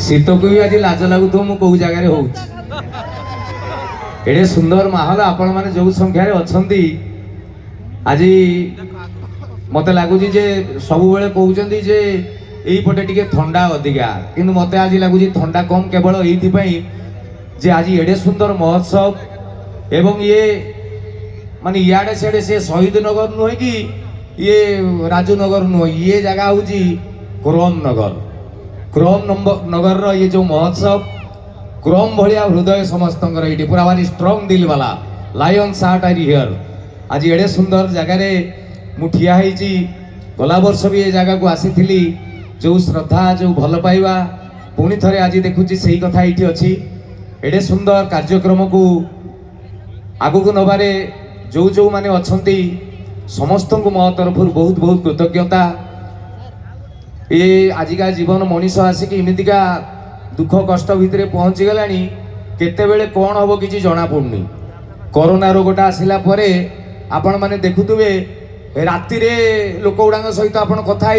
शीत को भी आज लाज लगुव मु कौ जगार हो एडे सुंदर माहौल आपण मैंने जो संख्यार अच्छा आज मत लगुच सब बेले कहते जे यहीपटे टे थंडा अधिका कि मत आज लगुच थंडा कम केवल ये जे आज एडे सुंदर महोत्सव एवं ये माने इे सियाड़े से शहीद नगर नुहे कि ये राजनगर नुह ये जगह हूँ क्रोम नगर ये जो महोत्सव क्रोम भाया हृदय समस्त ये पूरा भारी स्ट्रंग दिल वाला लायन सार्ट आर हियर आज एडे सुंदर जगार मुठिया गला वर्ष भी ये जगह को आसी जो श्रद्धा जो भल पाइबा पुणी थे आज देखुची से कथा ये अच्छी एडे सुंदर कार्यक्रम को आगू नबारे जो जो माने अच्छी समस्त को मो तरफ बहुत बहुत कृतज्ञता ये आजिका जीवन मनीष आसिक इमितिका दुख कष्ट भितर पहुंची गला केते बेले कौन हम कि जना पड़नी कोरोना रोगटा आसला आपण माने देखुवे राति लोक गुड़ा सहित आप कथा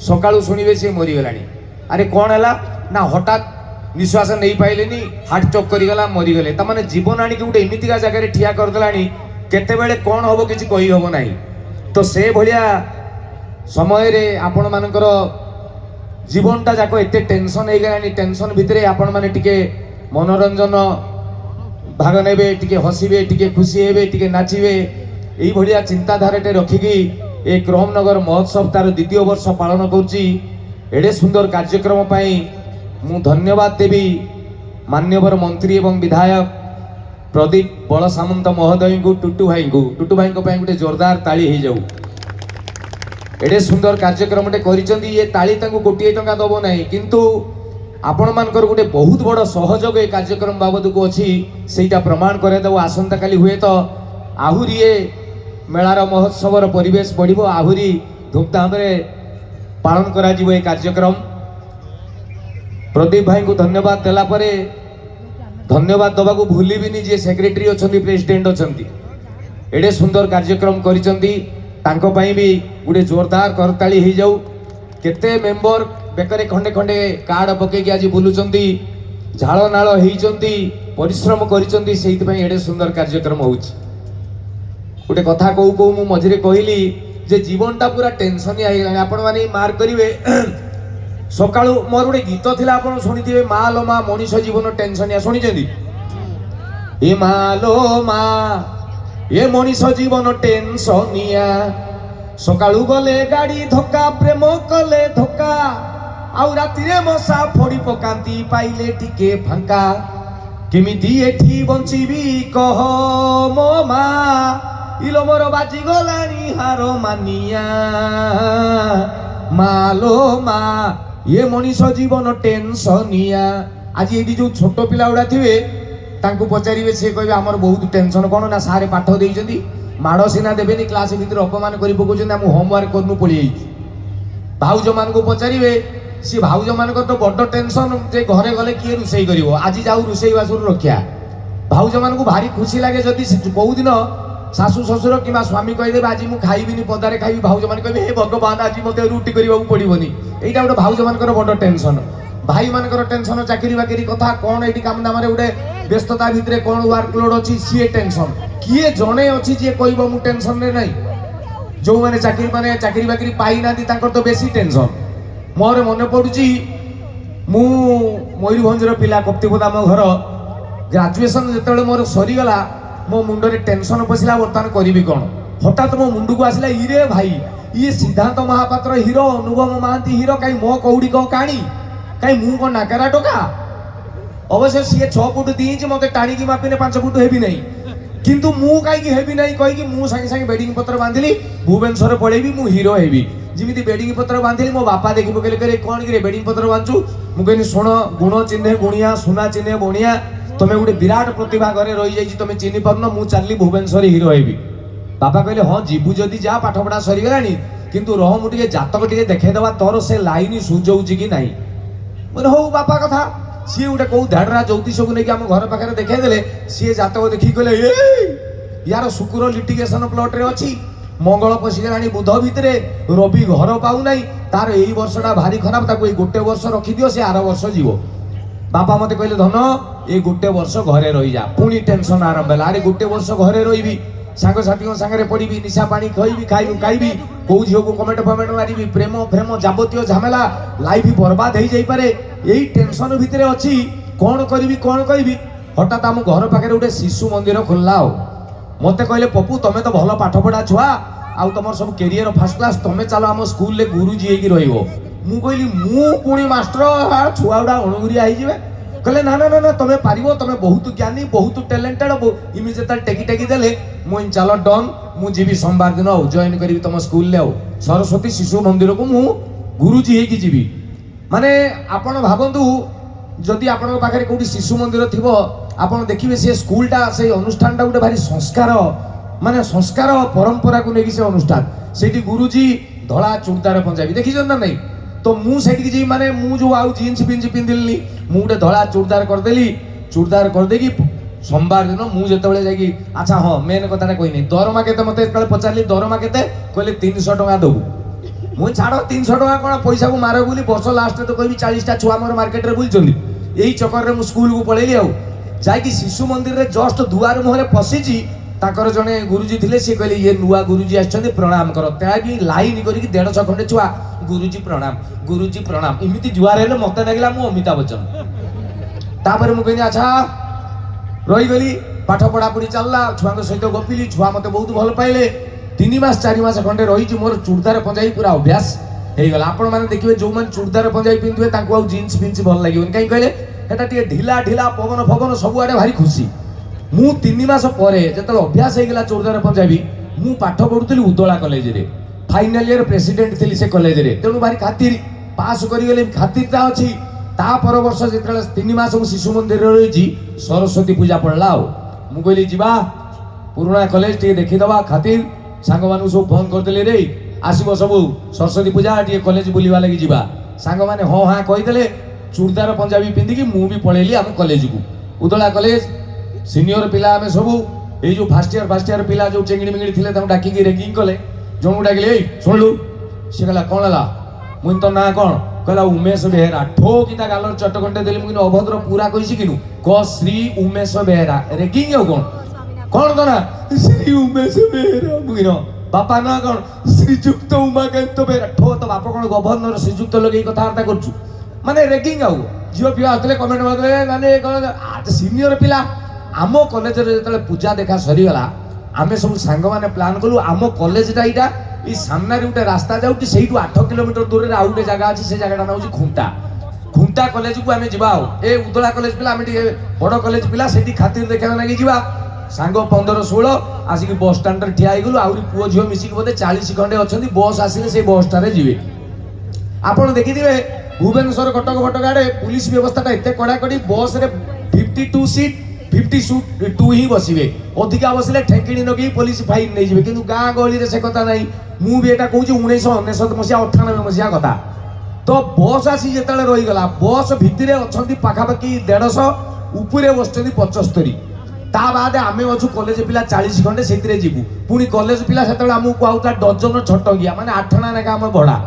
सकाळू शुणवे सी मरीगला अरे कौन है ना हठात निश्वास नहीं पाइले हार्ट चोक करगला मरीगले तमाने जीवन आणिक गोटे एमतीका जगह ठिया करदेला केते बेले कौन हम कि कही हम ना तो से भलिया समय रे आपण मानकर जीवनटा जाक एते टेंशन हो गलानी टेंशन भितर आपण माने टिके मनोरंजन भाग नेबे टिके हसीबे टिके खुशी हेबे टिके नाचिबे एई भलिया चिंताधाराटे रखिकी ए क्रोमनगर महोत्सव तार द्वितीय वर्ष पालन करुच्ची एडे सुंदर कार्यक्रम पाई मु धन्यवाद देवी मान्यवर मंत्री एवं विधायक प्रदीप बड़ सामंत महोदय को टुटू भाई गोटे जोरदार ताली हो जाऊ एडे सुंदर कार्यक्रम ये ताली गोटे टंका दब ना किंतु आपण मानकर गोटे बहुत बड़ सहयोग ये कार्यक्रम बाबद को अच्छी सेटा प्रमाण करदेव आसंता काली हुए तो आहुरी ये मेलार महोत्सवर परिवेश बढ़ आहुरी धूमधाम पालन करा ये कार्यक्रम प्रदीप भाई को धन्यवाद देला परे धन्यवाद दबा को भूलिबिनी जे सेक्रेटरी अच्छा प्रेसिडेंट अच्छा एडे सुंदर कार्यक्रम करिसेंती तांको पई भी गोटे जोरदार करताली हो जाऊ केते मेंबर बेकरे खंडे खंडे कार्ड पकईकि आज बुलुचंती झाड़ नाल होइचंती परिश्रम करिसेंती सेहित पई एडे सुंदर कार्यक्रम होउची गोटे कथा कहू कहू मु मझिरे कहली जे जीवनटा पूरा टेंशन आइलानी आपण माने मार्क करिवे सकाळू मोर गोटे गीत थिला आपण सुनिथिबे मालो मा मनीष जीवन टेंशन शुणी ए मालो मा ये मनीष जीवन टेंशनिया सकाळू गले गाड़ी धक्का प्रेम कले धक्का आउ राति रे मशा फोड़ी पकांती पाइले टिके फांका केमिति एठी बंचीबी कह मो मा इलो मोर बाजी गलानी हारो मानिया मालो मा ये मनीष जीवन टेंशनिया आज ये जो छोट पिला गुड़ा थे तांको पचारे सी कहे आमर बहुत टेंशन कौन ना सारे पाठ देती माड़ सीना देवेनि क्लास भितर अपमान कर पकाउछन होमवर्क करनु पड़ी भाउज मान को पचारे सी भाउज मान तो बड़ टेंशन जे घरे गले किए रोषे कर आज जाऊ रोषे बासुर रखा भाउज मान को भारी खुशी लगे जदि कौ दिन शाशु शशुर कि स्वामी कहीदे आज मुझे खाइबी पदारे खाइबी भाउज मान कहे हे भगवान आज मत रुटी करने पड़ोनी यहाँ गोटे भाउज मान बड़ टेंशन भाई मानकर टेंशन चाकरी बाकरी कथा कौन ये काम दाम गोटे व्यस्तता भितर कौन वर्कलोड अच्छी सी टेंशन किए जड़े अच्छी जी कह मु टेंशन रे नहीं जो मैंने चाकरी बाकरी पाई ना तो बेसी टेंशन मोर मन पड़ुची मु मयूरभंज पिला कप्तिपदा मो घर ग्राजुएशन जो मोर सरीगला मो मुंडे टेंशन पशिला बर्तमान करी कौन हठात मो मुंड को आसला इरे भाई ये सिद्धांत महापात्र हीरो अनुभव महांती हीरो कहीं मो कौड़ी कौन काणी कहीं मु कौन नाकेरा टोका अवश्य सी 6 फुट दी मत टाणी मापिने 5 फुट हेबी नहीं किंतु मु कहीं हेबी नहीं कहीकि मु सागे सागे बेडिंग पत्र बांधिली भुवनेश्वर पड़ेबी मु हीरो हेबी जिमिति बेडिंग पत्र बांधिली मो बापा देखि पकेले करे कौन कि बेडिंग पत्र बांधु मु कहनी शुण गुण चिन्हे गुणिया सुना चिन्हे बणिया तुम्हें गोटे विराट प्रतिभा घरे रही जाइए तुम चिन्ह पारन मु चलली भुवनेश्वर हीरो हेबी बापा कहले हाँ जीवु जदि जा पाठ पढ़ा सरीगलानी किंतु रह मुझे जातक टे देखा तोर से लाइन सुझाऊँ कि ना बोले हौ बापा कथा सी गोटे कौ धाड़ा ज्योतिष को लेकिन आम घर पाखे देखा सी जातक देखिक कहले यार शुक्र लिटिगेशन प्लट रे अच्छी मंगल पशिगलाणी बुध भितर रवि घर पाऊना तार यही वर्षटा भारी खराब ताको गोटे वर्ष रखिदियो से आर वर्ष जीव बापा मते कहले धन ये गोटे वर्ष घरे रही जा पुणी टेंशन आरंभ है अरे गोटे वर्ष घरे रही सांग साथी सागर पड़ी निशा पानी खइबी खाइबी कौ झील को कमेंट फमेंट मारी प्रेम फ्रेम जाबतीय झमेला लाइफ बर्बाद हो जाई पारे यही टेंशन भितर अच्छी कौन करी हठात आम घर पाखे गोटे शिशु मंदिर खोलला मते कहले पप्पू तुम तो भल पाठ पढ़ा छुआ आउ तुम सब कैरियर फर्स्ट क्लास तुम चलो आम स्कूल रे गुरुजी होगी रहिबो मु कहली मु पुणी मास्टर छुआ गुड़ा अणुगुरिया हो कहले ना ना ना तुम्हें पारिबो तुम्हें बहुत ज्ञानी बहुत टैलेंटेड इमी जेता टेकी टेकी देले मुई चलो डन मु जीवी सोमवार दिन आउ जॉइन करी तुम स्कूल ले आउ सरस्वती शिशु मंदिर को मु गुरुजी होगी जीवी माने आपण भाबंतु जदि आपण पाखे कोठी शिशु मंदिर थिबो आपण देखिबे से स्कूलटा से अनुष्ठानटा गोटे भारी संस्कार माने संस्कार परंपरा को लेकिन से अनुष्ठान सेठी गुरुजी धड़ा चूड़दार पंजाबी देखी ना नहीं तो मु सेठी जी माने मु जो आउ जीन्स पिंच पिंदिली मु गोटे धड़ा चूड़दार करदेली चूड़दार करदेकी सोमवार दिन मु जेतेबेले जाकी अच्छा हाँ मेन कथाटा कहनी दरमा केते मते पचारली दरमा केते कहले 300 टका दबु मु छाड़ 300 टका कोन पैसा को मारो बोली वर्ष लास्ट तो कहबी 40 टा छुआ मोर मार्केट रे बुलचंदी एही चक्कर रे मु स्कूल को पळेली आउ जाकी शिशु मंदिर रे जस्ट दुआर मुहरे पसिची ताकर जने गुरुजी थिले से कहले ये नुआ गुरुजी आछथि प्रणाम करो ताबी लाइन करी 150 खंडे छुआ गुरुजी प्रणाम इमिति जुआर हेले मते लागला मु अमिताभ बच्चन तापर मु कहनी अच्छा रही गली पाठ पढ़ा पढ़ी चलला छुआ सहित गपिली छुआ मते बहुत भल पाइले 3 मास 4 मास खंडे रही मोर चूड़दार पंजाबी पूरा अभ्यास हो गला आपण माने देखिबे जो मन चूड़दार पंजाबी पिंधुवे ताको आउ जीन्स पिंच भल लागियो काई कहले एटा टिके ढिला ढिला पवन फवन सब आडे भारी खुशी मु 3 मास परे जतले अभ्यास हो गला चूड़दार पंजाबी मु पाठ पढुतली उदोला कॉलेज रे फाइनल ईयर प्रेसिडेंट थी से कॉलेज रे तेणु भारी खातिर पास करी गले खातिरता अछि ता पर वर्ष जतले 3 मास मु शिशु मंदिर रही सरस्वती पूजा पड़ला मु कहली जीवा पुराना कॉलेज टे देखि दवा खातिर सांग मानु सब फोन कर देले रे आसीबो सब सरस्वती पूजा टे कॉलेज बुलिवा लागि जीवा सांग माने हां हां कहि देले चूड़दार पंजाबी पिंदी की मु भी पळेली हम कॉलेज को उदला कॉलेज सीनियर पिला हमें सब ए जो फर्स्ट ईयर पिला जो चेंगड़ी मिंगड़ी थिले तम डाकी की रेगिंग कले जो डाकिले ए सुनलु से कहला कोन हला मुइन तो ना कोन कहला उमेश बेहरा ठोकिता गालर चटकंडे देली मुइन अभद्र पूरा कहिसी किनु क श्री उमेश बेहरा रेगिंग हो कोन तो ना श्री उमेश बेहरा मुइन बापा ना कोन श्रीजुक्त उमाकांत बेहरा ठो तो बाप कोन गवर्नर श्रीजुक्त लगे कथा वार्ता करछु माने रेगिंग आउ जियो पियो आतले कमेंट मारले नाने आज सीनियर पिला आम कॉलेज रे जतले पूजा देखा सरी गला आमे सब सांग माने प्लान कलु आम कॉलेज टा इटा ई सामना रे उटे रास्ता जाउटी सेइटु 8 किलोमीटर दूर रे आउटे जगह अछि से जगहटा नाउची खुंटा कॉलेज को आमे जिबा ए उदला कॉलेज पिला आमे टिके बड़ कॉलेज पिला सेठी खातिर देखा लागि जिबा सांग 15 16 आसी कि बस स्टैंड रे ठिया आइ गलु आउरी पुओ झियो मिसी कि बोते 40 खंडे अछंती बस आसीले से बस टारे जिवे आपण देखि दिबे भुवनेश्वर कटक फटक आड़े पुलिस व्यवस्था एत कड़ाकड़ी बस रे 52 सीट 52 ही बसवे अधिका बसले ठेकिणी नगे पुलिस फाइन नहीं जाए कि गाँ गहली से कथा नहीं मु भी एटा कहूँ 1999 मसीहा 98 मसीहा कथा तो बस आसी जिते रहीगला बस भितर अच्छा पाखापाखि 150 उपरे बस 75 ता बाद आम अच्छु कॉलेज पिला 40 खंडे से जीवु पुणी कॉलेज पिला से आमको कहूला डजन छटंगिया माने 8 आना ना आम भड़ा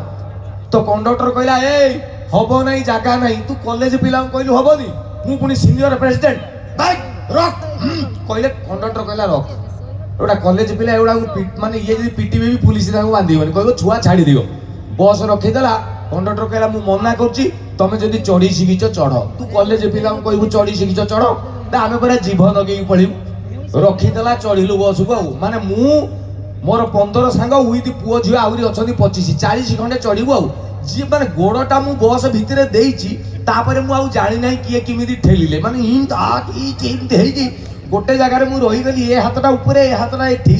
तो कंडक्टर कहला ए हम ना जगह ना तू कॉलेज पिला कहलु हेनी मु पुणी सीनियर प्रेसिडेंट रख कहले कंडक्टर कहला रख एटा कॉलेज पिला एगुड़ा माने ये जब पिटिबे भी पुलिस बांधीबनी कहबो छुआ छाड़ी दियो बस रखीदेला कंडक्टर कहला मु मना करछि तमे जदि चढ़ी शिखिच चढ़ तू कॉलेज पिला कहबो चढ़ी शिखिच चढ़ आमे पूरा जीवन लगे पड़ू रखीदेला चढ़िलु बस को माने मु मोर 15 सांग उइथ पुओ झियो आउरी अछंती 25 40 खंडे चढ़िबो आउ जी माने गोड़टा मु बस भितरे देइछि तापरे मु आउ जानि नाही किए किमिति ठेलिले माने इन ता की केमते हेइ गोटे जगह रे मु रही गली ए हाथटा ऊपर ए हाथटा एठी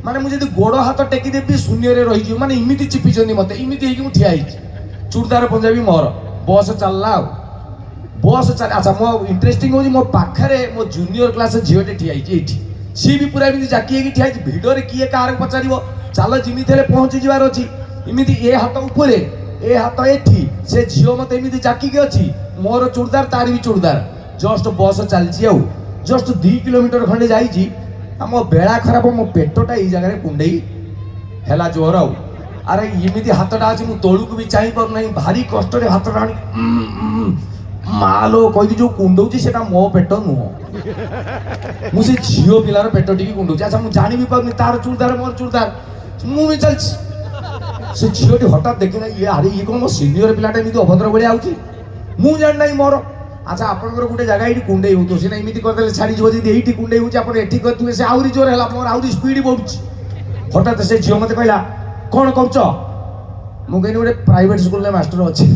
माने मु जदी गोड़ हाथ टेकी देबी शून्य रे रही जी माने इमिति चिपिचंदी मते इमिति हेइ कि मु ठिया हिछि चूड़दार पंजाबी मोर बस चलला बस चल अच्छा मो इंटरेस्टिंग होजी मो पाखरे मो जूनियर क्लास झियोटे ठिया हिछि एठी सी भी पूरा इमिति जाकी हेइ ठिया हिछि भिडो रे किए कार पचारिबो चलो जिमिति हेले पहुंची जिवार अछि इमिति ए हाथ ऊपर ए हाथ एठी से झियो मते इमिति जाकी के अछि मोर चूड़दार तार भी चूड़दार जस्ट बस चलछि आउ जस्ट 2 किलोमीटर खंडे जाइछि हम बेड़ा खराब मो पेटटा ए जगह रे कुंडई ହେଲା ଜ୍ୱର ଆଉ। ଆରେ ଏମିତି ହାତଟା ଅଛି ମୁଁ ତଳୁକୁ ବି ଚାହିଁ ପାରୁନାହିଁ, ଭାରି କଷ୍ଟରେ ହାତଟା ଆଣି ମାଲୋ କହିକି ଯୋଉ କୁଣ୍ଡଉଛି ସେଟା ମୋ ପେଟ ନୁହଁ, ମୁଁ ସେ ଝିଅ ପିଲାର ପେଟ ଟିକେ କୁଣ୍ଡଉଛି। ଆଚ୍ଛା ମୁଁ ଜାଣିବି ପାରୁନି ତାର ଚୁଡ଼ିଦାର ମୋର ଚୁଡ଼ିଦାର, ମୁଁ ବି ଚାଲିଛି। ସେ ଝିଅଟି ହଠାତ୍ ଦେଖିଲା ଇଏ ଆରେ ଇଏ କ'ଣ ମୋ ସିନିୟର ପିଲାଟା ଏମିତି ଅଭଦ୍ର ଭଳିଆ ଆଉଛି, ମୁଁ ଜାଣିନାହିଁ ମୋର। ଆଚ୍ଛା ଆପଣଙ୍କର ଗୋଟେ ଜାଗା ଏଇଠି କୁଣ୍ଡେଇ ହଉଥିବ, ସେଟା ଏମିତି କରିଦେଲେ ଛାଡ଼ିଯିବ। ଯଦି ଏଇଠି କୁଣ୍ଡେଇ ହଉଛି ଆପଣ ଏଠି କରିଥିବେ ସେ ଆହୁରି ଜୋର ହେଲା, ମୋର ଆହୁରି ସ୍ପିଡ ବଢୁଛି। ହଠାତ୍ ସେ ଝିଅ ମତେ କହିଲା କ'ଣ କରୁଛ? ମୁଁ କହିଲି ଗୋଟେ ପ୍ରାଇଭେଟ ସ୍କୁଲରେ ମାଷ୍ଟର ଅଛି,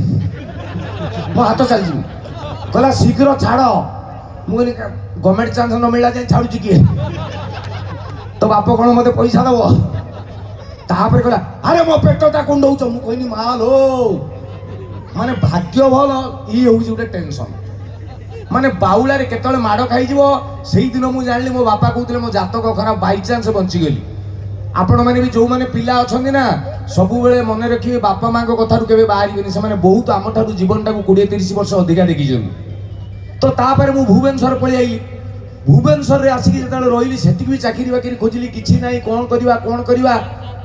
ମୋ ହାତ ଚାଲିଯିବି। କହିଲା ଶୀଘ୍ର ଛାଡ଼। ମୁଁ କହିଲି ଗଭର୍ଣ୍ଣମେଣ୍ଟ ଚାନ୍ସ ନ ମିଳିଲା ଯାଏ ଛାଡୁଛି କିଏ? ତ ବାପ କ'ଣ ମତେ ପଇସା ଦବ? ତାପରେ କହିଲା ଆରେ ମୋ ପେଟଟା କୁଣ୍ଡଉଛ। ମୁଁ କହିଲି ମାଲୋ, ମାନେ ଭାଗ୍ୟ ଭଲ ଇଏ ହଉଛି ଗୋଟେ ଟେନସନ। ମାନେ ବାଉଳାରେ କେତେବେଳେ ମାଡ଼ ଖାଇଯିବ ସେଇଦିନ ମୁଁ ଜାଣିଲି ମୋ ବାପା କହୁଥିଲେ ମୋ ଜାତକ ଖରାପ, ବାଇଚାନ୍ସ ବଞ୍ଚିଗଲି। ଆପଣମାନେ ବି ଯୋଉମାନେ ପିଲା ଅଛନ୍ତି ନା ସବୁବେଳେ ମନେ ରଖିବେ ବାପା ମାଙ୍କ କଥାରୁ କେବେ ବାହାରିବେନି, ସେମାନେ ବହୁତ ଆମଠାରୁ ଜୀବନଟାକୁ 20-30 ବର୍ଷ ଅଧିକା ଦେଖିଛନ୍ତି। ତ ତାପରେ ମୁଁ ଭୁବନେଶ୍ୱର ପଳେଇ ଆଇଲି। ଭୁବନେଶ୍ୱରରେ ଆସିକି ଯେତେବେଳେ ରହିଲି ସେଠିକି ବି ଚାକିରି ବାକିରି ଖୋଜିଲି, କିଛି ନାହିଁ। କ'ଣ କରିବା?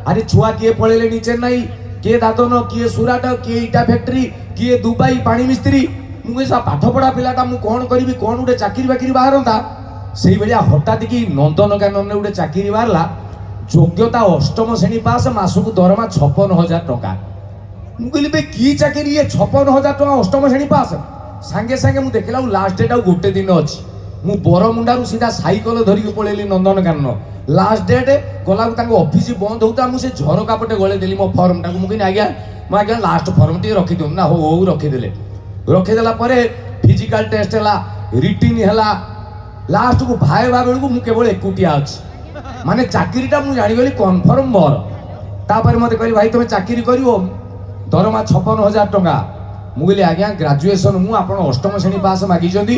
ଆରେ ଛୁଆ କିଏ ପଳେଇଲେଣି ଚେନ୍ନାଇ, କିଏ ଦାଦନ, କିଏ ସୁରାଟ, କିଏ ଇଟା ଫ୍ୟାକ୍ଟ୍ରି, କିଏ ଦୁବାଇ ପାଣି ମିସ୍ତ୍ରୀ। ମୁଁ କହିଲି ପାଠ ପଢା ପିଲାଟା ମୁଁ କ'ଣ କରିବି, କ'ଣ ଗୋଟେ ଚାକିରି ବାକିରି ବାହାରନ୍ତା। ସେଇଭଳିଆ ହଠାତ୍ କି ନନ୍ଦନକାନନରେ ଗୋଟେ ଚାକିରି ବାହାରିଲା, ଯୋଗ୍ୟତା 8ମ ଶ୍ରେଣୀ ପାସ୍, ମାସକୁ ଦରମା 56,000 ଟଙ୍କା। ମୁଁ କହିଲି ବେ କି ଚାକିରି ଇଏ 56,000 ଟଙ୍କା 8ମ ଶ୍ରେଣୀ ପାସ୍? ସାଙ୍ଗେ ସାଙ୍ଗେ ମୁଁ ଦେଖିଲା ଲାଷ୍ଟ ଡେଟ୍ ଆଉ ଗୋଟେ ଦିନ ଅଛି। ମୁଁ ବରମୁଣ୍ଡାରୁ ସିଧା ସାଇକେଲ ଧରିକି ପଳେଇଲି ନନ୍ଦନକାନନ। ଲାଷ୍ଟ ଡେଟ୍ ଗଲାକୁ ତାଙ୍କ ଅଫିସ ବନ୍ଦ ହଉଥିଲା, ମୁଁ ସେ ଝରକା ପଟେ ଗଳେଇ ଦେଲି ମୋ ଫର୍ମଟାକୁ। ମୁଁ କହିଲି ଆଜ୍ଞା ଲାଷ୍ଟ ଫର୍ମ ଟିକେ ରଖିଦିଅନ୍ତୁ ନା। ହଉ ରଖିଦେଲେ। ରଖିଦେଲା ପରେ ଫିଜିକାଲ ଟେଷ୍ଟ ହେଲା, ରିଟିନ୍ ହେଲା, ଲାଷ୍ଟକୁ ଭାଇବା ବେଳକୁ ମୁଁ କେବଳ ଏକୁଟିଆ ଅଛି। ମାନେ ଚାକିରିଟା ମୁଁ ଜାଣିଗଲି କନଫର୍ମ ମୋର। ତାପରେ ମତେ କହିଲି ଭାଇ ତମେ ଚାକିରି କରିବ, ଦରମା 56,000 ଟଙ୍କା। ମୁଁ କହିଲି ଆଜ୍ଞା ଗ୍ରାଜୁଏସନ ମୁଁ, ଆପଣ 8ମ ଶ୍ରେଣୀ ପାସ୍ ମାଗିଛନ୍ତି,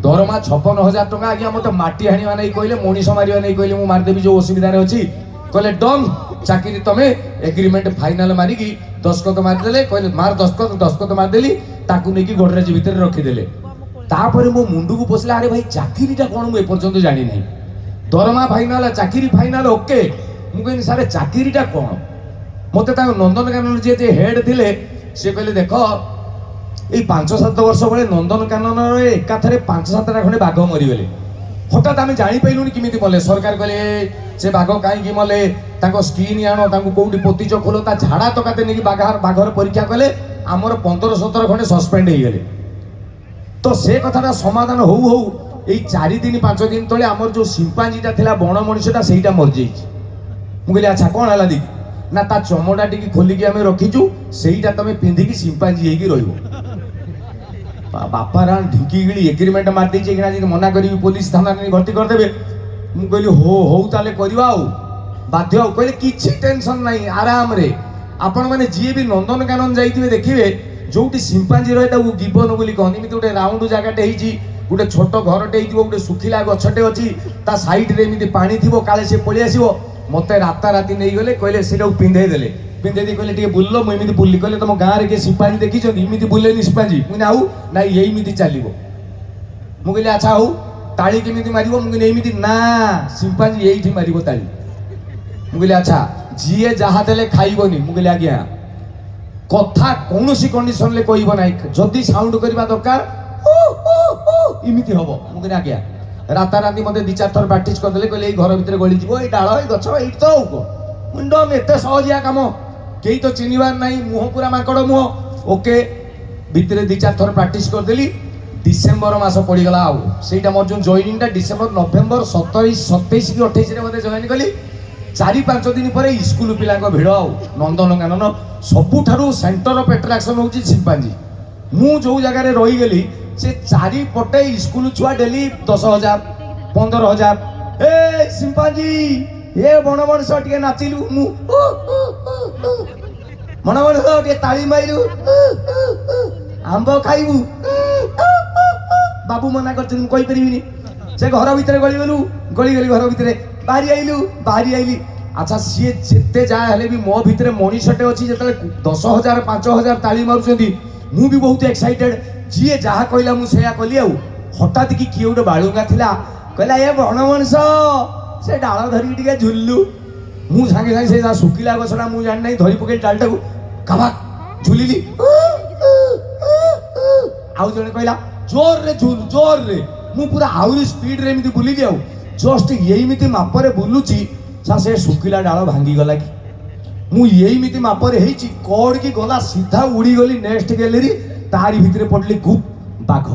ଦରମା 56,000 ଟଙ୍କା। ଆଜ୍ଞା ମତେ ମାଟି ହାଣିବା ନେଇ କହିଲେ, ମଣିଷ ମାରିବା ନେଇ କହିଲେ, ମୁଁ ମାରିଦେବି ଯୋଉ ଅସୁବିଧାରେ ଅଛି। କହିଲେ ଡନ୍, ଚାକିରି ତମେ ଏଗ୍ରିମେଣ୍ଟ ଫାଇନାଲ ମାରିକି ଦସ୍ତଖତ ମାରିଦେଲେ। କହିଲେ ମାର ଦସ୍ତଖତ ମାରିଦେଲି, ତାକୁ ନେଇକି ଗଡରେଜ ଭିତରେ ରଖିଦେଲେ। ତାପରେ ମୋ ମୁଣ୍ଡକୁ ପଶିଲା ଆରେ ଭାଇ ଚାକିରିଟା କ'ଣ ମୁଁ ଏପର୍ଯ୍ୟନ୍ତ ଜାଣିନାହିଁ। ଦରମା ଫାଇନାଲ, ଚାକିରି ଫାଇନାଲ, ଓକେ। ମୁଁ କହିଲି ସାର୍ ଚାକିରିଟା କ'ଣ? ମତେ ତାଙ୍କ ନନ୍ଦନକାନନ ଯିଏ ହେଡ୍ ଥିଲେ ସେ କହିଲେ ଦେଖ ଏଇ 5-7 ବର୍ଷ ବେଳେ ନନ୍ଦନକାନନରେ ଏକାଥରେ 5-7ଟା ଖଣ୍ଡେ ବାଘ ମରିଗଲେ। ହଠାତ୍ ଆମେ ଜାଣିପାରିଲୁନି କେମିତି ମଲେ। ସରକାର କହିଲେ ସେ ବାଘ କାହିଁକି ମଲେ, ତାଙ୍କ ସ୍କିନ୍ ଆଣ, ତାଙ୍କୁ କୋଉଠି ପୋତିଚ ଖୋଲ, ତା ଝାଡା ତକାତେ ନେଇକି ବାଘର ପରୀକ୍ଷା କଲେ। ଆମର 15-17 ଖଣ୍ଡେ ସସ୍ପେଣ୍ଡ ହେଇଗଲେ। ତ ସେ କଥାଟା ସମାଧାନ ହଉ ହଉ ଏଇ 4 ଦିନ 5 ଦିନ ତଳେ ଆମର ଯୋଉ ସିମ୍ପାଞ୍ଜିଟା ଥିଲା ବଣ ମଣିଷଟା ସେଇଟା ମରିଯାଇଛି। ମୁଁ କହିଲି ଆଚ୍ଛା କ'ଣ ହେଲା ଦିଦି? ନା ତା ଚମଡ଼ା ଟିକେ ଖୋଲିକି ଆମେ ରଖିଛୁ, ସେଇଟା ତମେ ପିନ୍ଧିକି ସିମ୍ପାଞ୍ଜି ହେଇକି ରହିବ। ବାପା ରା ଢିଙ୍କି ଗିଳି ଏଗ୍ରିମେଣ୍ଟ ମାରିଦେଇଛି, ଏଇନା ଯଦି ମନା କରିବି ପୋଲିସ ଥାନାରେ ନେଇ ଭର୍ତ୍ତି କରିଦେବେ। ମୁଁ କହିଲି ହଉ ତାହେଲେ କରିବା ଆଉ, ବାଧ୍ୟ ଆଉ। କହିଲେ କିଛି ଟେନସନ ନାହିଁ, ଆରାମରେ। ଆପଣମାନେ ଯିଏ ବି ନନ୍ଦନକାନନ ଯାଇଥିବେ ଦେଖିବେ ଯୋଉଠି ସିମ୍ପାଞ୍ଜି ରହେ ତାକୁ ଗିବନ ବୋଲି କହନ୍ତି। ଏମିତି ଗୋଟେ ରାଉଣ୍ଡ ଜାଗାଟେ ହେଇଛି, ଗୋଟେ ଛୋଟ ଘରଟେ ହେଇଥିବ, ଗୋଟେ ଶୁଖିଲା ଗଛଟେ ଅଛି, ତା ସାଇଡରେ ଏମିତି ପାଣି ଥିବ, କାଳେ ସେ ପଳେଇ ଆସିବ। ମତେ ରାତାରାତି ନେଇଗଲେ, କହିଲେ ସେଇଟାକୁ ପିନ୍ଧେଇ ଦେଲେ। ପିନ୍ଧେଇ ଦେଇ କହିଲେ ଟିକେ ବୁଲିଲ। ମୁଁ ଏମିତି ବୁଲିଲି। କହିଲେ ତମ ଗାଁରେ କିଏ ସିମ୍ପାଞ୍ଜି ଦେଖିଛନ୍ତି? ଏମିତି ବୁଲେନି ସିମ୍ପାଞ୍ଜି। ମୁଁ ଆଉ ନାଇଁ ଏଇମିତି ଚାଲିବ। ମୁଁ କହିଲି ଆଚ୍ଛା ହଉ ତାଳି କେମିତି ମାରିବ? ମୁଁ କହିଲି ଏମିତି ନା, ସିମ୍ପାଞ୍ଜି ଏଇଠି ମାରିବ ତାଳି। ମୁଁ କହିଲି ଆଚ୍ଛା ଯିଏ ଯାହା ଦେଲେ ଖାଇବନି? ମୁଁ କହିଲି ଆଜ୍ଞା କଥା କୌଣସି କଣ୍ଡିସନରେ କହିବ ନାହିଁ, ଯଦି ସାଉଣ୍ଡ କରିବା ଦରକାର ଏମିତି ହବ। ମୁଁ କହିଲି ଆଜ୍ଞା। ରାତାରାତି ମତେ 2-4 ଥର ପ୍ରାକ୍ଟିସ କରିଦେଲେ। କହିଲେ ଏଇ ଘର ଭିତରେ ଗଳିଯିବ, ଏଇ ଡାଳ, ଏଇ ଗଛ, ଏଇଠି ତ ଆଉ ମୁଣ୍ଡ ଏତେ ସହଜିଆ କାମ, କେହି ତ ଚିହ୍ନିବାର ନାହିଁ, ମୁହଁ ପୁରା ମାଙ୍କଡ ମୁହଁ। ଓକେ, ଭିତରେ 2-4 ଥର ପ୍ରାକ୍ଟିସ କରିଦେଲି। ଡିସେମ୍ବର ମାସ ପଡ଼ିଗଲା। ଆଉ ସେଇଟା ମୋର ଯେଉଁ ଜଏନିଂଟା ଡିସେମ୍ବର, ନଭେମ୍ବର 27 କି 28ରେ ମତେ ଜଏନ୍ କଲି। 4-5 ଦିନ ପରେ ସ୍କୁଲ ପିଲାଙ୍କ ଭିଡ଼। ଆଉ ନନ୍ଦନକାନନ ସବୁଠାରୁ ସେଣ୍ଟର ଅଫ୍ ଆଟ୍ରାକ୍ସନ ହେଉଛି ସିମ୍ପାଞ୍ଜି। ମୁଁ ଯେଉଁ ଜାଗାରେ ରହିଗଲି ସେ ଚାରିପଟେ ସ୍କୁଲ ଛୁଆ ଡେଲି 10,000 15,000 ଏ ସିମ୍ପାଞ୍ଜି, ଏ ବଣ ମଣିଷ ଟିକେ ନାଚିଲୁ, ମୁଁ ବଣ ମଣିଷ ଟିକେ ତାଳି ମାଇଲୁ, ଆମ୍ବ ଖାଇବୁ। ବାବୁ ମନା କରିଛନ୍ତି, ମୁଁ କହିପାରିବିନି। ସେ ଘର ଭିତରେ ଗଳିଗଲୁ, ଗଳିଗଲି ଘର ଭିତରେ, ବାହାରି ଆଇଲି। ଆଚ୍ଛା ସିଏ ଯେତେ ଯାହା ହେଲେ ବି ମୋ ଭିତରେ ମଣିଷଟେ ଅଛି। ଯେତେବେଳେ 10,000 5,000 ତାଳି ମାରୁଛନ୍ତି ମୁଁ ବି ବହୁତ ଏକ୍ସାଇଟେଡ୍। ଯିଏ ଯାହା କହିଲା ମୁଁ ସେଇଆ କଲି। ଆଉ ହଠାତ୍ କି କିଏ ଗୋଟେ ବାଳୁଙ୍ଗା ଥିଲା, କହିଲା ଏ ବଣ ମଣିଷ, ସେ ଡାଳ ଧରିକି ଟିକେ ଝୁଲିଲୁ। ମୁଁ ସାଙ୍ଗେ ସାଙ୍ଗେ ସେ ଯାହା ଶୁଖିଲା ଗଛଟା ମୁଁ ଜାଣି ନାହିଁ ଧରି ପକେଇ ଡାଲଟାକୁ କାବାକ୍ ଝୁଲିଲି। ଆଉ ଜଣେ କହିଲା ଜୋରରେ ଝୁଲ ଜୋରରେ। ମୁଁ ପୁରା ଆହୁରି ସ୍ପିଡରେ ଏମିତି ବୁଲିଲି ଆଉ ଜଷ୍ଟ ଏଇମିତି ମାପରେ ବୁଲୁଛି ସେ ଶୁଖିଲା ଡାଳ ଭାଙ୍ଗିଗଲା କି ମୁଁ ଏଇମିତି ମାପରେ ହେଇଛି କଡକି ଗଲା ସିଧା ଉଡ଼ିଗଲି ନେକ୍ସଟ ଗ୍ୟାଲେରୀ। ତାରି ଭିତରେ ପଡିଲି ଗୁପ୍ ବାଘ।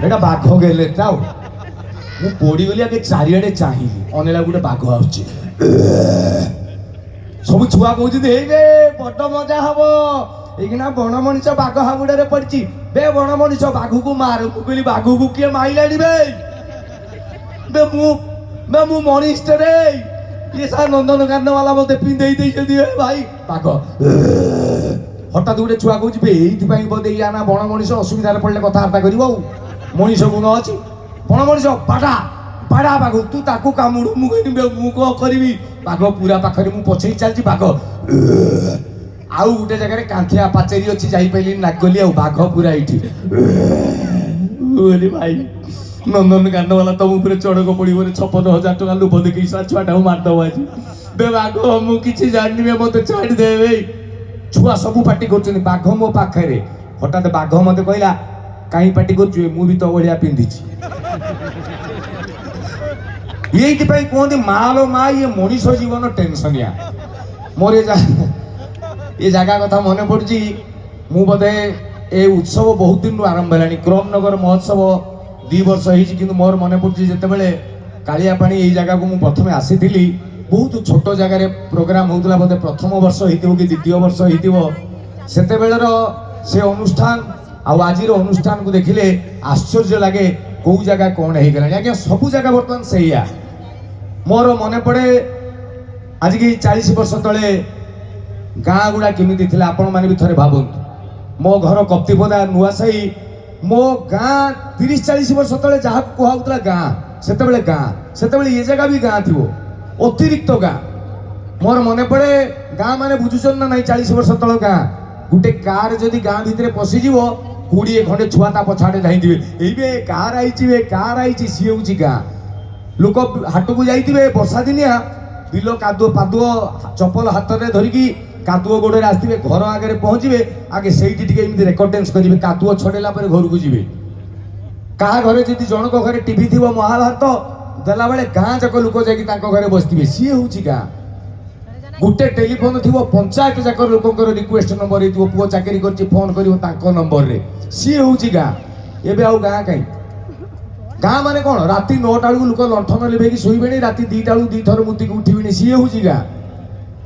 ଏଇଟା ବାଘ ଗ୍ୟାଲେରୀଟା ଆଉ ମୁଁ ପଡ଼ିଗଲି ଆଗେ ଚାରିଆଡ଼େ ଚାହିଁଲି ଅନେଲା ଗୋଟେ ବାଘ ଆସୁଛି। ସବୁ ଛୁଆ କହୁଛନ୍ତି ହେଇବେ ବଡ ମଜା ହବ ଏଇକିନା ବଣ ମଣିଷ ବାଘ ହାବୁଡରେ ପଡିଛି ବେ ବଣ ମଣିଷ ବାଘକୁ ମାର। ମୁଁ କହିଲି ବାଘକୁ କିଏ ମାଇଲାଣି ବେ ମୁଁ ମଣିଷରେ ଇଏ ସାର୍ ନନ୍ଦନକାନନ ବାଲା ମତେ ପିନ୍ଧେଇ ଦେଇଛନ୍ତି ଭାଇ ବାଘ। ହଠାତ୍ ଗୋଟେ ଛୁଆ କହୁଛି ବେ ଏଇଥିପାଇଁ ବୋଧେ ଇଆ ନା ବଣ ମଣିଷ ଅସୁବିଧାରେ ପଡ଼ିଲେ କଥାବାର୍ତ୍ତା କରିବ ଆଉ ମଣିଷ ଗୁଣ ଅଛି। ବଣ ମଣିଷ ବାଡ଼ା ବାଡ଼ା ବାଘ ତୁ ତାକୁ କାମୁଡୁ। ମୁଁ କହିଲି ମୁଁ କଣ କରିବି ବାଘ ପୁରା ପାଖରେ ମୁଁ ପଛେଇ ଚାଲିଛି ବାଘ। ଆଉ ଗୋଟେ ଜାଗାରେ କାନ୍ଥିଆ ପାଚେରୀ ଅଛି ଯାଇପାରିଲିନି ନାଗଲି ଆଉ ବାଘ ପୁରା ଏଇଠି। ଭାଇ ନନ୍ଦନକାନନ ବାଲା ତମ ଉପରେ ଚଡ଼କ ପଡ଼ିବରେ 56,000 ଟଙ୍କା ଲୋଭ ଦେଖେଇ ଛୁଆଟାକୁ ମାରିଦବ ଆଜି। ବେ ବାଘ ମୁଁ କିଛି ଜାଣିନି ମତେ ଛାଡ଼ିଦେବେ। ଛୁଆ ସବୁ ପାଟି କରୁଛନ୍ତି ବାଘ ମୋ ପାଖରେ। ହଠାତ୍ ବାଘ ମତେ କହିଲା କାହିଁ ପାଟି କରୁଛୁ ମୁଁ ବି ତ ଭଳିଆ ପିନ୍ଧିଛି। ଏଇଥିପାଇଁ କୁହନ୍ତି ମାଲୋ ମା ଇଏ ମଣିଷ ଜୀବନ ଟେନସନିଆ। ମୋର ଏ ଜାଗା କଥା ମନେ ପଡୁଛି। ମୁଁ ବୋଧେ ଏ ଉତ୍ସବ ବହୁତ ଦିନରୁ ଆରମ୍ଭ ହେଲାଣି କ୍ରମନଗର ମହୋତ୍ସବ 2 ବର୍ଷ ହେଇଛି କିନ୍ତୁ ମୋର ମନେ ପଡୁଛି ଯେତେବେଳେ କାଳିଆପାଣି ଏଇ ଜାଗାକୁ ମୁଁ ପ୍ରଥମେ ଆସିଥିଲି ବହୁତ ଛୋଟ ଜାଗାରେ ପ୍ରୋଗ୍ରାମ ହଉଥିଲା ବୋଧେ ପ୍ରଥମ ବର୍ଷ ହେଇଥିବ କି ଦ୍ୱିତୀୟ ବର୍ଷ ହେଇଥିବ। ସେତେବେଳର ସେ ଅନୁଷ୍ଠାନ ଆଉ ଆଜିର ଅନୁଷ୍ଠାନକୁ ଦେଖିଲେ ଆଶ୍ଚର୍ଯ୍ୟ ଲାଗେ କୋଉ ଜାଗା କଣ ହେଇଗଲାଣି। ଆଜ୍ଞା ସବୁ ଜାଗା ବର୍ତ୍ତମାନ ସେଇଆ। ମୋର ମନେ ପଡେ ଆଜିକି 40 ବର୍ଷ ତଳେ ଗାଁ ଗୁଡା କେମିତି ଥିଲା ଆପଣ ମାନେ ବି ଥରେ ଭାବନ୍ତୁ। ମୋ ଘର କପ୍ତିପଦା ନୂଆସାହି। ମୋ ଗାଁ 30-40 ବର୍ଷ ତଳେ ଯାହାକୁ କୁହାଯାଉଥିଲା ଗାଁ ସେତେବେଳେ ଏ ଜାଗା ବି ଗାଁ ଥିବ ଅତିରିକ୍ତ ଗାଁ। ମୋର ମନେ ପଡେ ଗାଁ ମାନେ ବୁଝୁଛନ୍ତି ନା ନାଇଁ 40 ବର୍ଷ ତଳ ଗାଁ। ଗୋଟେ କାର ଯଦି ଗାଁ ଭିତରେ ପଶିଯିବ 20 ଖଣ୍ଡେ ଛୁଆ ତା ପଛଆଡେ ଧାଇଁଥିବେ ଏଇବେ କାର ଆଇଛି ସିଏ ହଉଛି ଗାଁ। ଲୋକ ହାଟକୁ ଯାଇଥିବେ ବର୍ଷା ଦିନିଆ ବିଲ କାଦୁଅ ପାଦୁଅ ଚପଲ ହାତରେ ଧରିକି କାଦୁଅ ଗୋଡରେ ଆସିଥିବେ ଘର ଆଗରେ ପହଞ୍ଚିବେ ଆଗେ ସେଇଠି ଟିକେ ଏମିତି ରେକର୍ଡ ଡ୍ୟାନ୍ସ କରିବେ କାଦୁଅ ଛଡେଇଲା ପରେ ଘରକୁ ଯିବେ। କାହା ଘରେ ଯଦି ଜଣଙ୍କ ଘରେ ଟିଭି ଥିବ ମହାଭାରତ ଦେଲାବେଳେ ଗାଁ ଯାକ ଲୋକ ଯାଇକି ତାଙ୍କ ଘରେ ବସିଥିବେ ସିଏ ହଉଛି ଗାଁ। ଗୋଟେ ଟେଲିଫୋନ ଥିବ ପଞ୍ଚାୟତ ଯାକ ଲୋକଙ୍କର ରିକ୍ୱେଷ୍ଟ ନମ୍ବର ହେଇଥିବ ପୁଅ ଚାକିରି କରିଛି ଫୋନ କରିବ ତାଙ୍କ ନମ୍ବରରେ ସିଏ ହଉଛି ଗାଁ। ଏବେ ଆଉ ଗାଁ କାହିଁ? ଗାଁ ମାନେ କଣ ରାତି 9ଟା ବେଳକୁ ଲୋକ ଲଣ୍ଠନ ଲିଭେଇକି ଶୋଇବେଣି ରାତି 2ଟା ବେଳକୁ 2 ଥର ମୁତିକି ଉଠିବେଣି ସିଏ ହଉଛି ଗାଁ।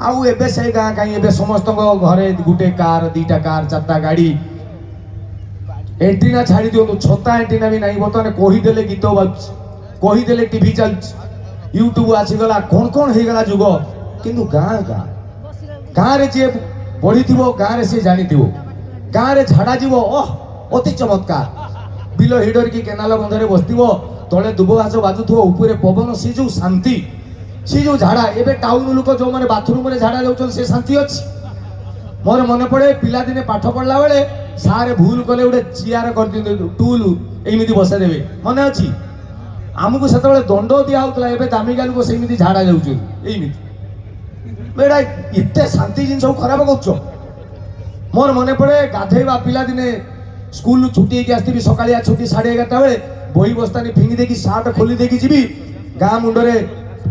ଆଉ ଏବେ ସେ ଗାଁ କାହିଁ? ଏବେ ସମସ୍ତଙ୍କ ଘରେ ଗୋଟେ କାର 2ଟା କାର 4ଟା ଗାଡି। ଏଣ୍ଟିନା ଛାଡ଼ି ଦିଅନ୍ତୁ ଛତା ଏଣ୍ଟିନା ବି ନାହିଁ ବର୍ତ୍ତମାନ କହିଦେଲେ ଗୀତ ବାଜୁଛି କହିଦେଲେ ଟିଭି ଚାଲୁଛି ୟୁଟ୍ୟୁବ ଆସିଗଲା କଣ ହେଇଗଲା ଯୁଗ। କିନ୍ତୁ ଗାଁରେ ଯିଏ ବଢିଥିବ ଗାଁରେ ସିଏ ଜାଣିଥିବ। ଗାଁରେ ଝାଡା ଯିବ ଅତି ଚମତ୍କାର। ବିଲ ହିଡର କି କେନାଲ ବନ୍ଧରେ ବସିଥିବ ତଳେ ଦୁବ ଘାସ ବାଜୁଥିବ ଉପରେ ପବନ ସେ ଯୋଉ ଶାନ୍ତି ସେ ଯୋଉ ଝାଡା। ଏବେ ଟାଉନ ଲୋକ ଯୋଉମାନେ ବାଥରୁମରେ ଝାଡା ଯାଉଛନ୍ତି ସେ ଶାନ୍ତି ଅଛି? ମୋର ମନେ ପଡେ ପିଲାଦିନେ ପାଠ ପଢିଲା ବେଳେ ସାରେ ଭୁଲ କଲେ ଗୋଟେ ଚିଆର କରିଦିଅନ୍ତି ଟୁଲ ଏମିତି ବସେଇ ଦେବେ ମନେ ଅଛି? ଆମକୁ ସେତେବେଳେ ଦଣ୍ଡ ଦିଆ ହଉଥିଲା ଏବେ ଦାମିକା ଲୋକ ସେମିତି ଝାଡା ଯାଉଛନ୍ତି ଏଇମିତି। ଏଇଟା ଏତେ ଶାନ୍ତି ଜିନିଷକୁ ଖରାପ କରୁଛ। ମୋର ମନେ ପଡେ ଗାଧେଇବା ପିଲାଦିନେ ସ୍କୁଲ ଛୁଟି ହେଇକି ଆସିଥିବି ସକାଳିଆ ଛୁଟି 11:30 ବେଳେ ବହି ବସ୍ତାନି ଫିଙ୍ଗି ଦେଇକି ସାର୍ଟ ଖୋଲି ଦେଇକି ଯିବି ଗାଁ ମୁଣ୍ଡରେ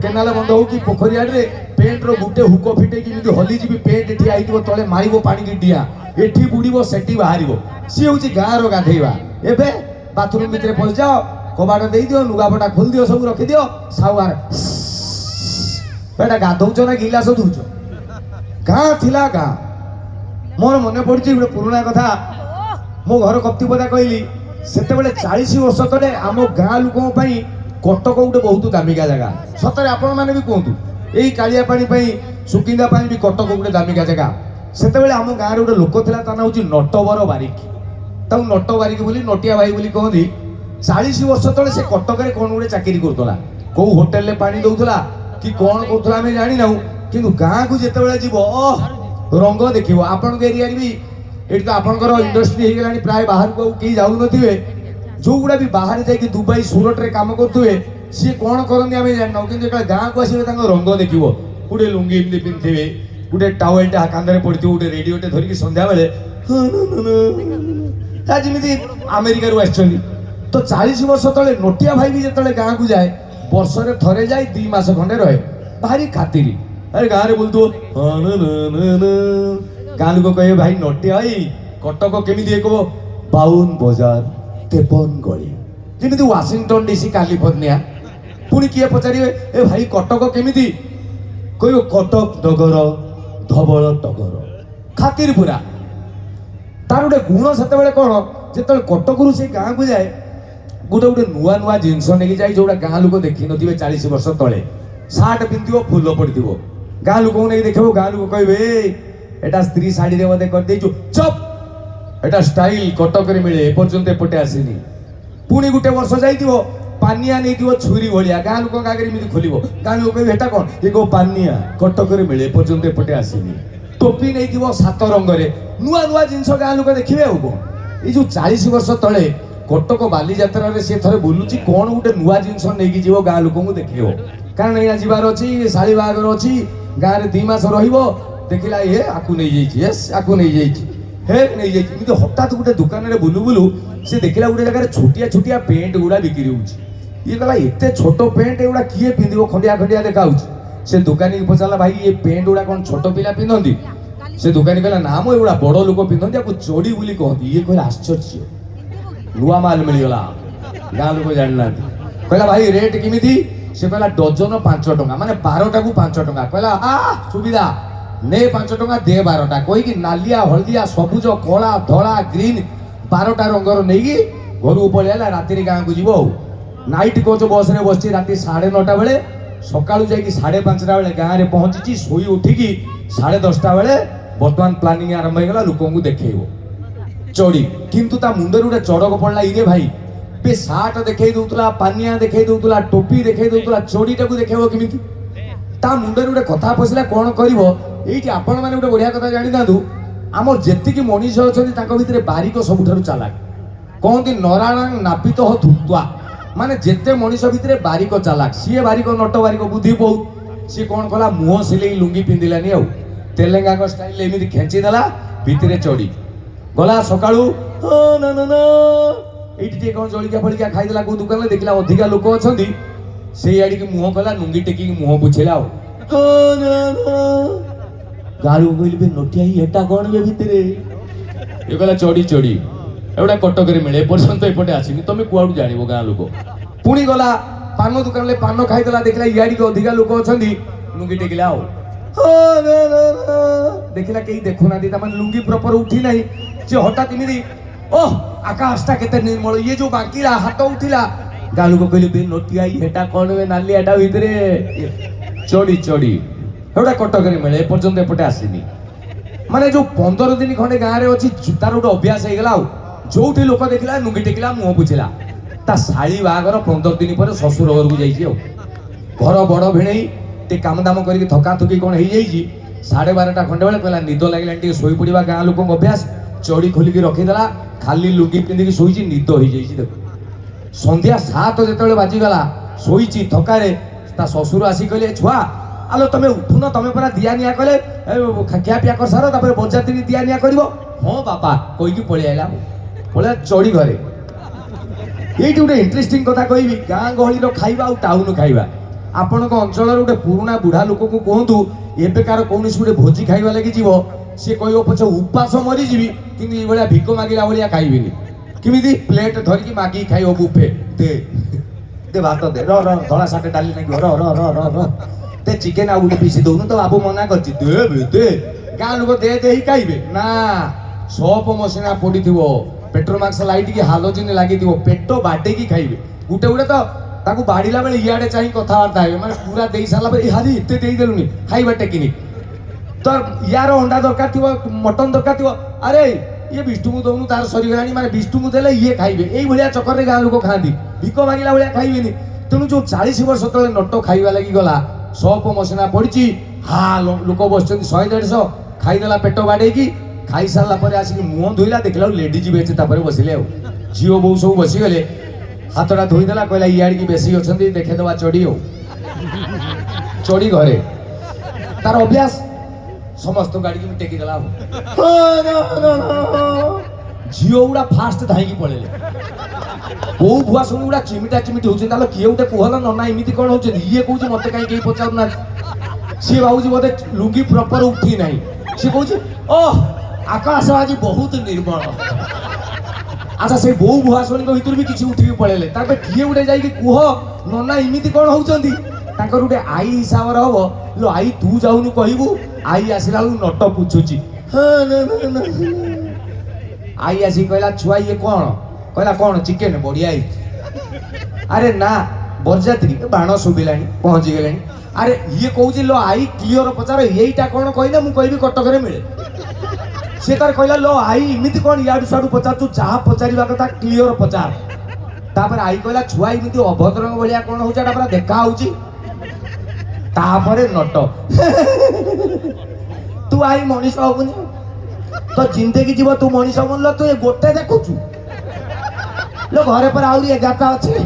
କେନାଲ ବନ୍ଧ ହଉ କି ପୋଖରୀ ଆଡରେ ପେଣ୍ଟର ଗୋଟେ ହୁକ ଫିଟେଇକି ଏମିତି ହଲିଯିବି ପେଣ୍ଟ ଏଠି ଆଇଥିବ ତଳେ ମାରିବ ପାଣିକି ଡିଆ ଏଠି ବୁଡିବ ସେଠି ବାହାରିବ ସିଏ ହଉଛି ଗାଁର ଗାଧେଇବା। ଏବେ ବାଥରୁମ ଭିତରେ ପଶିଯାଅ କବାଟ ଦେଇଦିଅ ଲୁଗାପଟା ଖୋଲିଦିଅ ସବୁ ରଖିଦିଅ ସାୱାର ଏଇଟା ଗାଧଉଛ ନା ଗିଲାସ ଧଉଛ? ଗାଁ ଥିଲା ଗାଁ। ମୋର ମନେ ପଡୁଛି ଗୋଟେ ପୁରୁଣା କଥା ମୋ ଘର କପ୍ତିପଦା କହିଲି ସେତେବେଳେ 40 ବର୍ଷ ତଳେ ଆମ ଗାଁ ଲୋକଙ୍କ ପାଇଁ କଟକ ଗୋଟେ ବହୁତ ଦାମିକା ଜାଗା। ସତରେ ଆପଣ ମାନେ ବି କୁହନ୍ତୁ ଏଇ କାଳିଆପାଣି ପାଇଁ ସୁକିନ୍ଦା ପାଇଁ ବି କଟକ ଗୋଟେ ଦାମିକା ଜାଗା। ସେତେବେଳେ ଆମ ଗାଁରେ ଗୋଟେ ଲୋକ ଥିଲା ତା ନାଁ ହଉଛି ନଟବର ବାରିକ। ତାକୁ ନଟ ବାରିକ ବୋଲି ନଟିଆ ଭାଇ ବୋଲି କହନ୍ତି। 40 ବର୍ଷ ତଳେ ସେ କଟକରେ କଣ ଗୋଟେ ଚାକିରି କରୁଥିଲା କୋଉ ହୋଟେଲରେ ପାଣି ଦଉଥିଲା କି କଣ କରୁଥିଲା ଆମେ ଜାଣିନାହୁଁ। କିନ୍ତୁ ଗାଁକୁ ଯେତେବେଳେ ଯିବ ରଙ୍ଗ ଦେଖିବ। ଆପଣଙ୍କ ଏରିଆରେ ବି ଏଠି ତ ଆପଣଙ୍କର ଇଣ୍ଡଷ୍ଟ୍ରି ହେଇଗଲାଣି ପ୍ରାୟ ବାହାରକୁ ଆଉ କେହି ଯାଉନଥିବେ। ଯୋଉଗୁଡା ବି ବାହାରେ ଯାଇକି ଦୁବାଇ ସୁରଟରେ କାମ କରୁଥିବେ सी कौन करती आम जाना कि गाँव को आसवे रंग देख गोटे लुंगी एमती पिंधे गोटे टावेलटे कांधे पड़े गोटे रेडियोटे धरिकी संध्या बेले जमी आमेरिका आसछन्ति तो 40 वर्ष तले नोटिया भाई भी जो गाँव को जाए वर्षे थरे जाए 2 मास खंडे रहे भारी खातिरी अरे गाँव में बोलतो गाँ लोक कहे भाई नोटिया भाई कटक केमी कह बाउन बजार 53 गली जमी वाशिंगटन डीसी कैलिफोर्निया पुणी किए पचारे ए भाई कटक केमी कह कटक नगर धवल टगर खातिर पूरा तार गोटे गुण से कौन जो कटक से गाँव को जाए गोटे गोटे नुआ नुआ जिनस नहीं जाए जो गाँ लोक देखी नथिबे 40 वर्ष तले सार्ट पिंधो फुल पड़ो गाँ लोक नहीं देख गाँ लोक कहे एटा स्त्री शाढ़ी मत कर चप एटा स्टाइल कटक मिले एपर्यंत एपटे आसीनी पुणी गोटे वर्ष जाइथिबो पानिया नहीं छुरी भाया गाँ लोक आगे खोल गाँ लोक कहे एटा कौन ये कौ पानिया कटक मिले एपर्यंत एपटे आसीनी टोपी नहीं 7 रंग नुआ नुआ जिनस गाँ लोक देखिए आ कौन ये जो 40 वर्ष तले कटक बालीजात्रा रे से थरे बुलुची कौन गोटे नुआ जिनस नहीं जीव गाँ लोक देखियो कारण यहाँ जीवार अच्छी शाड़ी बागर अच्छी गाँव में 2 मास देखला ये आकु नहीं आकु नहीं हे हठात गोटे दुकान में बुलू बुलू से देखला गोटे जगह छोटिया छोटिया पेंट गुड़ा बिक्री होची ये कहला एते छोट पेंट एगुड़ा किए पिंधिबो खंडिया खंडिया देखाउची से दुकानी पचारा भाई ये पेंट गुड़ा कौन छोट पिला पिंधती से दुकानी कहला ना मो एगुड़ा बड़ लोक पिंधती आपको चोड़ी बोली कहती ये कहला आश्चर्य नुआ माल मिलगला गाँ लोक जानना कहला भाई रेट केमिति से कहला डजन 5 टंका माने 12टा को 5 टंका कहला सुविधा ने 5 टंका दे 12टा कहीकि नालिया हलदिया सबुज कला धला ग्रीन 12टा रंगर नहीं घर पलैला राति गाँव को जीव नाइट कोच बस रे बस राति 9:30 बेले सकाळु जाइकी 5:30 बेले गाँव में पहुंची शोई उठिकी 10:30 बेले बर्तमान प्लानिंग आरंभ होगा लोक देखो चढ़ी किंतु ता मुंडे गोटे चढ़क पड़ला इरे भाई पे सार्ट देखई दउतला पानिया देखई दउतला टोपी देखई दउतला चोड़ीटा को देखैबो किमिति ता मुंडे गोटे कथा पसिला कोन करिवो एइटी आपण माने गोटे बढ़िया कथा जानि दादू आमर जेतिकी मनीष अछन्ति ताको भितरे बारिक सबुठारु चालाक कहती नराणां नापित हो धुत्वा माने जेते मनीष भितरे बारिक चालाक सीए बारिक नट बारिक बुद्धि बहुत सी कौन कला मुह सिले लुंगी पिंधिलानी आउ तेलेंगा स्टाइल एमती खेची देला भितरे चढ़ी गला सकाळू ना ना ना ये कौन जलिका फलिका खाईदेला कौ दुकान में देखला अधिका लोक अच्छा से आड़ की मुह कला लुंगी टेकी मुह पुछेला गाड़ी कहली नोटिया एटा कौन बे भितरे ये कहला चढ़ी चढ़ी एवढा कटक मिले पर्यंत एपटे आसनी तुम कुआड़ू जान गाँ लोक पुणी गला पान दुकान में पान खाईदेला देखला इाड़ी के अधिका लोक अच्छा लुंगी टेकिला देखला कहीं देखुना लुंगी प्रपर उठी ना से हठात इमिति ओह आकाशटा केते निर्मल ये जो बाकीला हाथ उठिला गाँ लोक कहले नोटिया हेटा कौन बे नालियाटा भितरे चढ़ी चढ़ी एवढा कटक मिले एपर्यंत एपटे आसनी माने जो 15 दिन खंडे गाँव में अच्छी तार गोटे अभ्यास होगा जो लोक देखला लुंगी टेकिला मुह पुछला ता शाड़ी बागर 15 दिन पर शशुर घर को जाइए घर बड़ भिणई टे काम दाम करके थका थुकी कौन हो 12:30 खंडे बेले कहला निद लगे शोई पड़ा गाँ लोक अभ्यास चढ़ी खोलिकी रखीदेला खाली लुंगी पिंधिकी शोची निद हो देख संध्या 7 जो बाजिगला शोची थकारे ता शशुर आसी कहले छुआ आलो तुम उठुन तुम परा दिया निया कले खिया पिया कर सार बरजाती दिया निया कर हाँ बापा कहीकि पलैला पलैला चढ़ी घरे ये गोटे इंटरेस्टिंग कथा कहबी गाँ गहली खाइबा आ टाउन खाइबा आपण अंचल गोटे पुराना बुढ़ा लोक को कहतु एबेकार कौन गोटे भोजी खाइबा लगी जीव सी कह पछे उपास मरीजी कि भाया भिक मागिला भाया खाइबिनी किमिति प्लेट धरिकी मागी खाइब बुफे दे दे भात दे धला साटे डाली नहीं रे चिकेन आउ गोटे पीसी दौनु तो बाबू मना कर गाँ लोक दे दे ही खाइबे ना सब मसिना पड़ी पेट्रोल मार्क्स लाइट की हालोजिन लगी पेट बाटेकी खाइबे गुटे गुटे तो ताकू बाड़ीला बेले इे चाहिए कथबार्ता है माने पूरा दे सारा हारी एत देदेलुनि खाइबा टेक्निक तो यार अंडा दरकार थी मटन दरकार थी अरे ये विष्णु दौनु तार सरीगला माने विष्णु देले ये खाइबे यही चक्कर गाँ लोक खाती भिक मागिला भाया खाइबेनि तेणु जो 40 वर्ष तले नट खाइबा लगी गला सब मसिना पड़ी हा लोक बस 100-150 खाईदेला पेट बाड़ेकी खाई सारा पर आसिक मुह धोला देखला लेडीज बेचे बसिले झील बो सब बसीगले हाथटा धोईदेला कहला इाड़ की बेसी अच्छा देखेदवा चढ़ी हो चढ़ी घरे तार अभ्यास समस्त गाड़ी की टेकीदेला झील गुड़ा फास्ट धाई पड़े बो भुआ शुणी गुड़ा चिमिटा चिमिटी होती किए गोटे कहला नना एमती कौन हो ये कौन मत कहीं पचारूना सी भावी बोधे लुंगी प्रपर उठी ना सी कौन ओह आकाश आज बहुत निर्मल अच्छा से बो भुआ शुणी भर भी किसी उठिक पड़े किए गोटे जा कह नना एमती कौन होती गोटे आई हिसाब से हम लो आई तू जाऊनु कहबू आई आसला नट पुछुची आई आसी कहला छुआ ये कौन कहला कौन चिकेन बढ़िया अरे ना बरजात्री बाण शुभिला पहुंची गले अरे ये कहूँ लो आई क्लीयर पचार यहीटा कौन कहना मुझे कहबी कटक मिले सी तार कहला लो आई इमिति कौन इाड़ू साड़ू पचार तू जहाँ पचार कथा क्लीयर पचार तापर आई कहला छुआ इमिति अभद्र भाया कौन हो देखा तापर नट तू आई मनीष हबुनि तो जिंदगी जीव तू मनीष हबुन लो तू ये गोटे देखुचु लो घरे पर आउरी 11टा अच्छे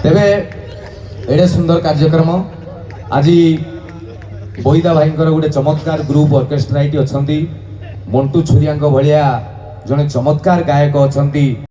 तेरे एडे सुंदर कार्यक्रम आज बोईदा भाई गोटे चमत्कार ग्रुप ऑर्केस्ट्रा ये अच्छा मंटू छुरिया भाया जड़े चमत्कार गायक अच्छा।